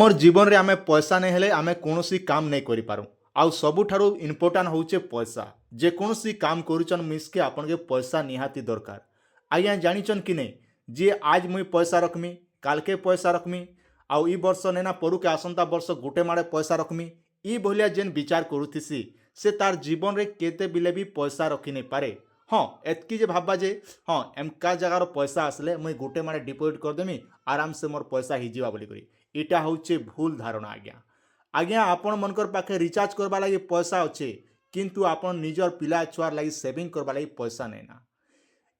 मोर जीवन रे आमे पैसा नहीं हेले आमे कौनसी काम नहीं करि पारू। आउ सबुठारु इम्पोर्टान्ट होचे पैसा। जे कौनसी काम करूचन मिसके आपन के पैसा निहाती दरकार। आज्ञा जानिचन कि नहीं जे आज मुई पैसा रखमी काल के पैसा रखमी आउ ई वर्ष नेना परू के आसंता वर्ष गोटे माड़े पैसा रखमी ई भलिया जेन विचार करूथिसी से तार जीवन रे केते बिले भी पैसा रखी नहीं पारे। हाँ एतकी जे भाबा जे हाँ एमका जगार पैसा आसले मुई गोटे माड़े डिपोजिट करदेमी आराम से मोर पैसा हिजिबा बोली करी इटा होचे भूल धारणा। आज्ञा आज्ञा आपण मनकर पाखे रिचार्ज करबा लगी पैसा अच्छे किंतु आपण निजर पिला छुआर लगी सेविंग करबा लगी पैसा नहीं ना।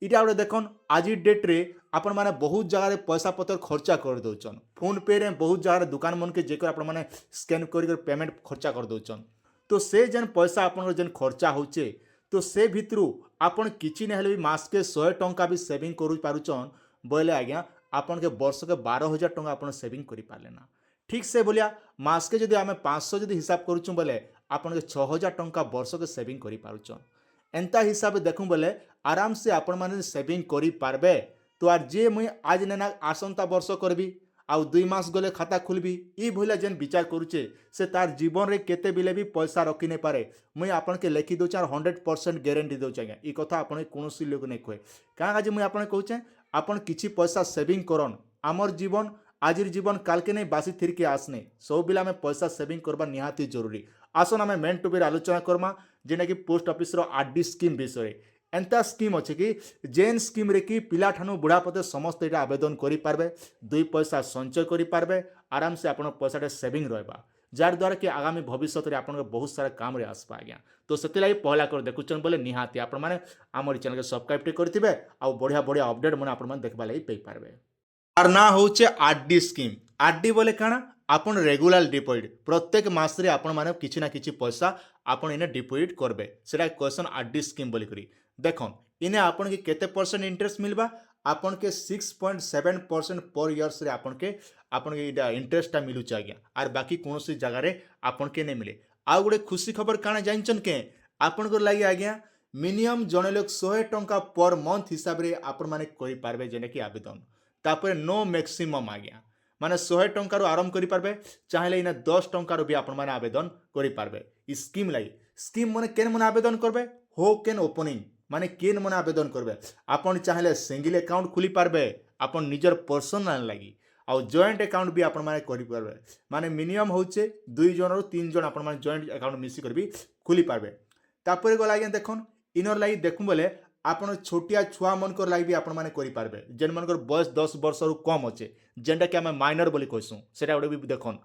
इटा गोटे देखन आज डेट रे आपण माने बहुत जगह पैसा पतर खर्चा कर दौचन फोन पे रे बहुत जगह दुकान मन के जेकर आपण माने स्कैन कर पेमेंट खर्चा कर दौचन। तो से जेन पैसा आपण जेन खर्चा होचे तो से भितरु आपण किछि न हेले भी मास के 100 टंका भी सेविंग करू पारुचन बोले आज्ञा आपण के वर्ष के 12,000 टंका आपण सेविंग करि पारले ना। ठीक से बोलिया मास के जदि आमे 500 जदि हिसाब करूचु बोले आपण के 6,000 टंका वर्ष के सेविंग करि पारुचन। एंता हिसाब देखूँ बोले आराम से आपण माने सेविंग करि पारबे। तो आर जे मुई आज नेना आसंता वर्ष करबी आउ 2 मास गले खाता खुलबी ई भलिया जेन विचार करूचे से तार जीवन रे केते बिले भी पैसा रखी नहीं पारे। मुई आपन के लिखि दउछ 100% गारंटी दउछ आज्ञा ई कथा आपण कोनोसी लोग नहीं कहे कां आज मुई आपन कहूचे आपण किछि पैसा सेविंग करन। आमर जीवन आजिर जीवन काल के नहीं बासी थिर के आसने सब बिला में पैसा सेविंग करबा निहाती जरूरी। आसन आमे मेन टॉपिक आलोचना करमा जेना कि पोस्ट ऑफिस रो आरडी स्कीम विषय एंता स्कीम अच्छे कि जेन स्कीम रे कि पिला ठानु बुढ़ा पते समस्त एटा आवेदन करि पारबे 2 पैसा संचय करि पारबे आराम से आपण पैसा सेविंग रहबा जार द्वारा कि आगामी भविष्य रे आपण बहुत सारा काम रे आसबा आज्ञा। तो सेति लागि पहला कर देखुचन बोले निहाती आपण माने हमर चैनल के सब्सक्राइब करथिबे आ बढ़िया बढ़िया अपडेट मन आपण माने देखबा लागि पई पारबे। आर ना होचे आरडी स्कीम। आरडी बोले काना आपण रेगुलर डिपोजिट प्रत्येक मास रे आपण माने किछि ना किछि पैसा आपण इने डिपोजिट करबे सेटा क्वेश्चन आरडी स्कीम बोली करी देखन इने आपन के केते परसेंट इंटरेस्ट मिलबा आपन के 6.7% पर इयर्स रे आपन के इटा इंटरेस्ट मिलु आज्ञा। आर बाकी कोनोसी जगह रे आपन के नहीं मिले। आ गुडे खुशी खबर काना जानचन के आपन को लागि आज्ञा मिनिमम जने लोग 100 टंका पर मंथ हिसाब रे आपन माने करि पारबे जेने कि आवेदन तापर नो मैक्सिमम आज्ञा माने 100 टंका रो आरंभ करि पारबे चाहेले इने 10 टंका रो भी आपन माने आवेदन करि पारबे। ई स्कीम लागि स्कीम माने केन माने आवेदन करबे हो केन ओपनिंग माने केन माने आवेदन करबे आपन चाहेले सिंगल अकाउंट खुली पारबे आपन निजर पर्सनल लागि आ जॉइंट अकाउंट भी आपन माने करि पारबे माने मिनिमम होचे 2 जन रो 3 जन आपन माने जॉइंट अकाउंट मिसी करबी खुली पारबे। तापर गला आज्ञा देखन इनर लागि देखु बोले आपन छोटिया छुआ मनकर लागि भी आपन माने करि पारबे जेन मनकर बयस 10 वर्ष रु कम अच्छे जेनटा कि आमे माइनर बोली कहसु सेटा ओडे भी देखन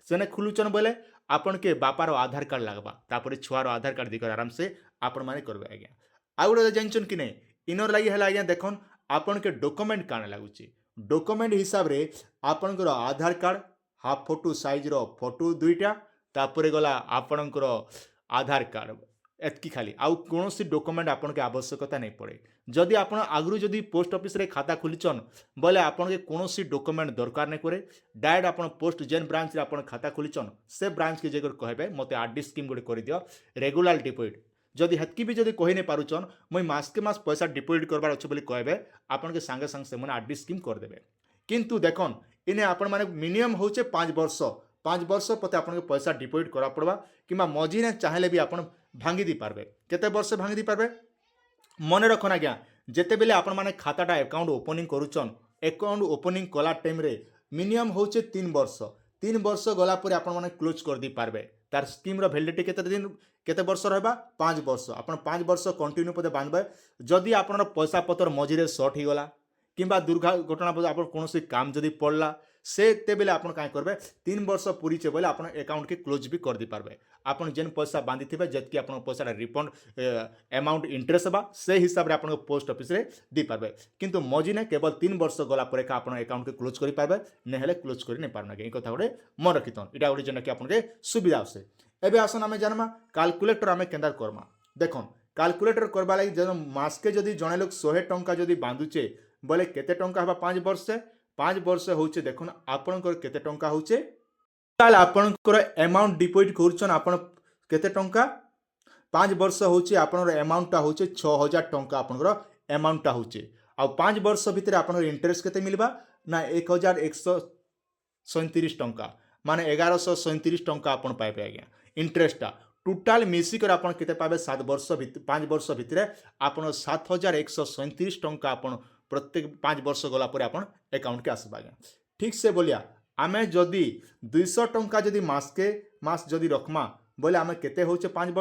सेने खुलुचन बोले आपन के बापार आधार कार्ड लागबा तापर छुआर आधार कार्ड दिकर आराम से आपन माने करबे आज्ञा। आ गोटे जानचन कि नहीं इनर लगी है आज्ञा देखन आपन के डॉक्यूमेंट काना लागुची डॉक्यूमेंट हिसाब रे आपन आधार कार्ड हाफ फोटो साइज रो फोटो 2टा तापर गला आपन आधार कार्ड एतकी खाली आउ कोनोसी डॉक्यूमेंट आपन के आवश्यकता नहीं पड़े। जदि आपन आगु जदि पोस्ट ऑफिस रे खाता खुलिचन बोले आपन के कोनोसी डॉक्यूमेंट दरकार नहीं करे डायरेक्ट आपन पोस्ट जेन ब्रांच रे आपन खाता खुलिचन से ब्रांच के जेकर कहबे मते आरडी स्कीम गोटे कर दियो रेगुलर डिपोजिट जदि हेतकी भी जदि कहि नहीं पारुचन मुई मास के मास पैसा डिपोजिट करबार अच्छे बोली कहबे आपन के संगे संग से मन आरडी स्कीम कर देबे। किंतु देखन इने आपन माने मिनिमम होचे 5 वर्ष पते आपन के पैसा डिपोजिट करा पड़बा किमा मझी ने चाहेले भी आपन भांगी दी पारबे केते वर्ष भांगी दी पारबे मने रखन आज्ञा जेते बेले आपन माने खाताटा अकाउंट ओपनिंग करूचन अकाउंट ओपनिंग कला टाइम रे मिनिमम होचे 3 वर्ष गला पर आपन माने क्लोज कर दी पारबे तार स्कीम रो वैलिडिटी केते वर्ष रहबा 5 वर्ष आपन 5 वर्ष कंटिन्यू पदे बांधबे। जदि आपन पैसा पतर मझिरे शॉर्ट ही गला किंबा दुर्घटना पदे आपन कोनोसी काम जदि पड़ला से ते बेले आपन काय करबे 3 वर्ष पूरी चे बोले आपन अकाउंट के क्लोज भी कर दी पारबे आपन जेन पैसा बांधी थिबे जेतकी आपन पैसा रिफंड अमाउंट इंटरेस्ट बा से हिसाब रे आपन पोस्ट ऑफिस रे दी पारबे। किंतु मझी ने केवल 3 वर्ष गला परे का आपन अकाउंट के क्लोज करि पारबे नेहेले क्लोज करि नै पारना के कथा गोटे मन रखितन इटा गोटे जेना कि आपन के सुविधा आसे। एबे आसन आमे जानमा कैलकुलेटर आमे केंदा करमा देखन कैलकुलेटर करबा लागि जन मास के जदि जने लोग 100 टंका जदि बांधुचे बोले केते टंका हबा 5 वर्ष होचे देखन आपन केते टंका होचे ताल आपन अमाउंट डिपोजिट करूचन आपन केते टंका 5 वर्ष होचे आपन अमाउंट होचे 6000 टंका आपन अमाउंट होचे आ 5 वर्ष भितर आपन इंटरेस्ट केते मिलबा ना 1137 टंका माने 1137 टंका आपण पाइबे आज्ञा इंटरेस्टटा टोटाल मिसिकर आपण केते पाइबे 5 वर्ष भितरे आपण 7137 टंका आपण प्रत्येक 5 वर्ष गला पर आपण अकाउंट के आसबा आज्ञा ठीक से बोलिया आमे जदि 200 टंका जदि मास जदि रखमा बोले आमे केते होचे 5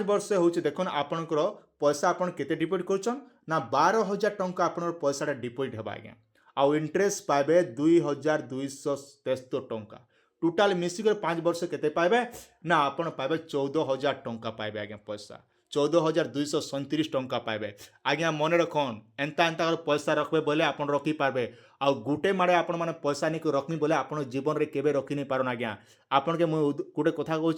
वर्ष होचे देखन आपनकर पैसा आपण केते डिपॉजिट करछन ना 12000 टंका आपनर पैसाटा डिपॉजिट हेबा आज्ञा आउ इंटरेस्ट पाइबे 2273 टंका टोटाल मिसिकर 5 वर्ष केते पाइबे ना आपण पाइबे 14000 टंका पाइबे आज्ञा पैसा 14237 टंका पाइबे आज्ञा मन रखन एंता एंता पैसा रखबे बोले आपण रखी पारबे आउ गुटे मारे आपण माने पैसा नहीं रखनी बोले आपण जीवन रे केबे रखी नहीं पारन आज्ञा आपण के मुझे गोटे कथा कहूँ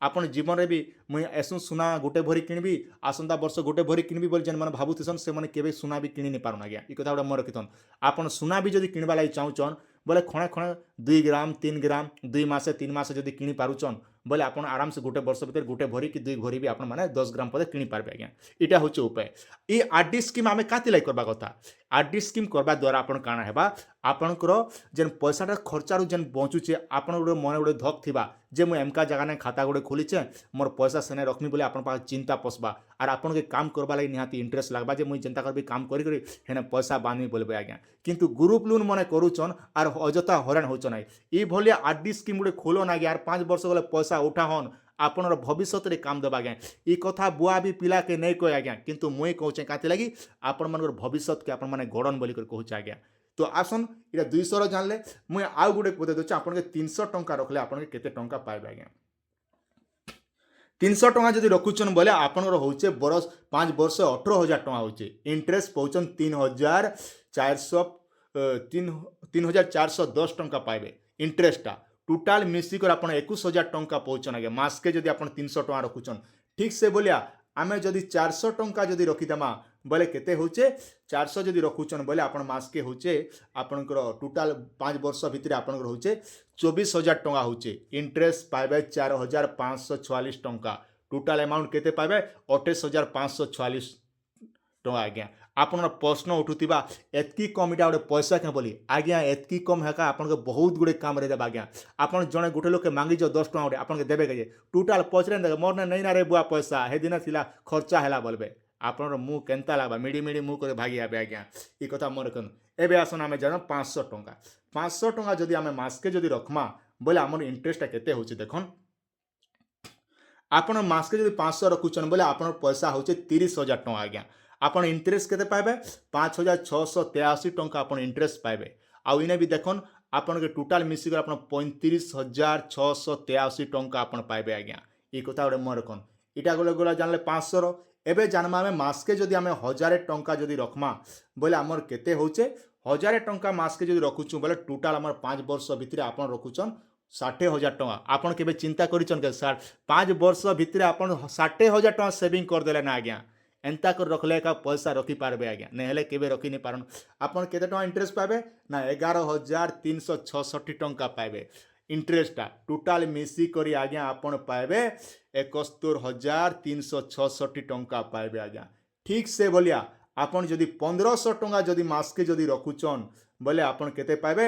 आपण जीवन रे भी मुझे एसु सुना गोटे भरी किनबी आसंता वर्ष गोटे भरी किनबी बोले जेन माने भाबुथिसन से माने केबे सुना भी किनी नहीं पारन आज्ञा ई कथा मन रखिथन आपण सुना भी जदि किनबा लागि चाहूचन बोले खणे खणे 2 ग्राम 3 ग्राम 2 मासे 3 मासे जदि किनी पारुचन बोले आपण आराम से गोटे वर्ष भीतर गोटे भरी कि 2 भरी भी आपण माने 10 ग्राम पदे किनी पारबे आज्ञा इटा होचे उपाय ई आरडी स्कीम आमे काति लाई करबा कथा आरडी स्कीम करबा द्वारा आपण काना हेबा आपणकर जेन पैसाटा खर्चारू जेन बचुचे आपण गोटे मन गोटे धक थिबा जे मु एमका जगह ने खाता गोटे खोलीचे मोर पैसा सेने रखमी बोले आपण पास चिंता पसबा आर आपण के काम करबा लागि निहाती इंटरेस्ट लागबा जे मु चिंता करबी काम करी करी हेने पैसा बानी बोलबे आज्ञा किंतु ग्रुप लोन मने करूचन आर अजता हरान होचन नै ई भलिया आरडी स्कीम गोटे खोलो ना यार 5 वर्ष गले पैसा उठा हन आपनर भविष्य रे काम देबा आज्ञा ई कथा बुआ भी पिला के नहीं कह आज्ञा किंतु मुई कहूचे काति लगी आपण मनकर भविष्य के आपण माने गड़न बोली कर कहूचे आज्ञा तो आसन इटा 200 रो जानले मुई आउ गुटे बते दोचे आपण के 300 टंका रखले आपण के केते टंका पाइबे आज्ञा 300 टंका जदि रखुचन बोले आपनर होचे बरस 5 वर्ष 18000 टंका होचे इंटरेस्ट पहुचन 3410 टंका पाइबे इंटरेस्टटा टोटाल मिसिकर आपण 21000 टंका पहुचन आगे मास के जदि आपण 300 टंका रखुचन ठीक से बोलिया आमे जदि 400 टंका जदि रखिदेमा बोले केते होचे 400 जदि रखुचन बोले आपण मास के होचे आपनकर टोटाल 5 वर्ष भितर आपनकर होचे 24000 टंका होचे इंटरेस्ट पाइबे 4546 टंका टोटाल अमाउंट केते पाइबे 28546 टंका आज्ञा आपन प्रश्न उठुथिबा एतकी कम इटा गोटे पैसा क्या बोली आज्ञा एतकी कम हेका आपन के बहुत गुड़े काम रे देबा आज्ञा आपन जने गोटे लोक के मांगी जो 10 टंका गोटे आपन के देबे के टोटाल पचरे देबे मोर नहीं ना रे बुआ पैसा हे दिन थिला खर्चा हैला बोलबे आपन मुंह केनता लागबा मिडी मिडी मुंह करे भागी आबे आज्ञा ई कथा मोर कन एबे आसन आमे जानो 500 टंका जदि आमे मास के जदि रखमा बोले हमर इंटरेस्ट केते होची देखन आपन मास के जदि 500 रखुचन बोले आपन पैसा होचे 30000 टंका आज्ञा आपन इंटरेस्ट केते पाइबे 5683 टंका आपन इंटरेस्ट पाइबे आउ इने भी देखन आपन के टोटाल मिसिकर आपन 35683 टंका आपन पाइबे आज्ञा ई कथा गोटे मन रखन इटा गोले गोला जानले 500 रो एबे जानमा में मास के जदि आमे 1000 टंका जदि रखमा बोले हमर केते होचे 1000 टंका मास के जदि रखुछु बोले टोटाल हमर 5 वर्ष भितर आपन रखुचन 60000 टंका आपन केबे चिंता करिचन के 5 वर्ष भितर आपन 60000 टंका सेविंग कर देले ना आज्ञा एंता कर रखले का पैसा रखी पारबे आज्ञा नेहले केबे रखी नहीं पारन आपन केते टंका इंटरेस्ट पाबे ना 11366 टंका पाबे इंटरेस्टा टोटाल मिसी करी आज्ञा आपन पाबे 71366 टंका पाबे आज्ञा ठीक से बोलिया आपन जदि 1500 टंका जदि मास के जदि रखुचन बोले आपन केते पाबे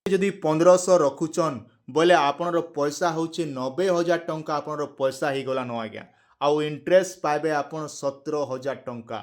जदि 1500 रखुचन बोले आपन पैसा होचे 90000 टंका आपन पैसा ही गला न आज्ञा आउ इंटरेस्ट पाइबे आपन 17000 टंका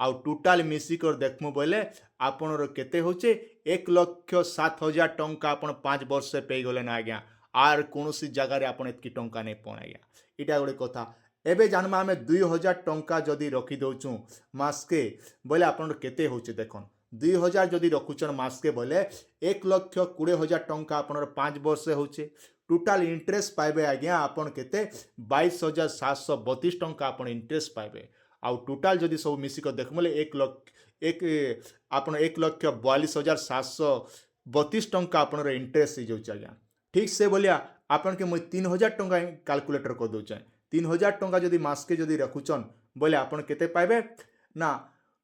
आउ टोटाल मिसिकर देखमु बोले आपन केते होचे 1,07,000 टंका आपन 5 वर्ष से पे गले ना आज्ञा आर कोनोसी जगह रे आपन एतकी टंका नहीं पण आज्ञा इटा गोटे कथा एबे जानमा हमें 2000 टंका जदि रखी दउचु मास के बोले आपन केते होचे देखन 2000 जदि रखुचन मास के बोले 1,20,000 टंका आपन 5 वर्ष से होचे टोटाल इंटरेस्ट पाइबे आज्ञा आपन केते 22732 टंका आपन इंटरेस्ट पाइबे आउ टोटाल जदि सब मिसिक देखमले 1,42,732 टंका आपन इंटरेस्ट हो जाउछ आज्ञा ठीक से बोलिया आपन के मुई 3000 टंका कैलकुलेटर कर दउछ 3000 टंका जदि मास के जदि रखुचन बोले आपन केते पाइबे ना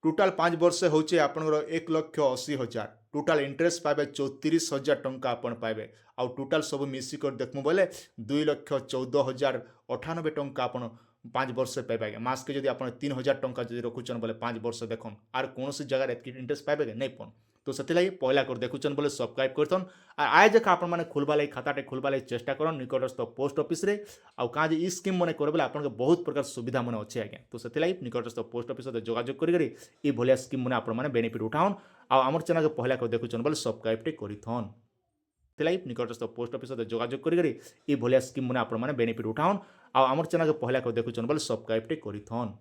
टोटाल 5 वर्ष से होचे आपन 1,80,000 टोटाल इंटरेस्ट पाइबे 34,000 टंका आपन पाइबे आउ टोटाल सब मिसिक देखमु बोले 2,14,098 टंका आपन 5 वर्ष से पाइबे मास के जदि आपन 3000 टंका जदि रखुचन बोले 5 वर्ष देखन आर कोनोसी जगह एतकी इंटरेस्ट पाइबे नहीं पन तो से पहला कर देखुन बोले सब्सक्राइब करथन और आए जखा आपण मैंने खोलवा लगी खाताटे खोलवा लगी चेष्टा करन निकटस्थ पोस्ट ऑफिस रे आउ कहाँ जे स्कीम मैंने करे बोले आपन बहुत प्रकार सुविधा मैंने अच्छे आज्ञा तो से निकटस्थ पोस्ट ऑफिस सहित जोगाजोग करी भलिया स्कीम मैंने आपण मैंने बेनिफिट उठाउन आमर चैनल के पहला कर देखुन बोले सब्सक्राइब टे करिथन निकटस्थ पोस्ट ऑफिस सहित जोगाजोग करी भलिया स्कीम मैंने आपण मैंने बेनिफिट उठाउन आमर चैनल के पहला कर देखुन बोले सब्सक्राइब टे करिथन।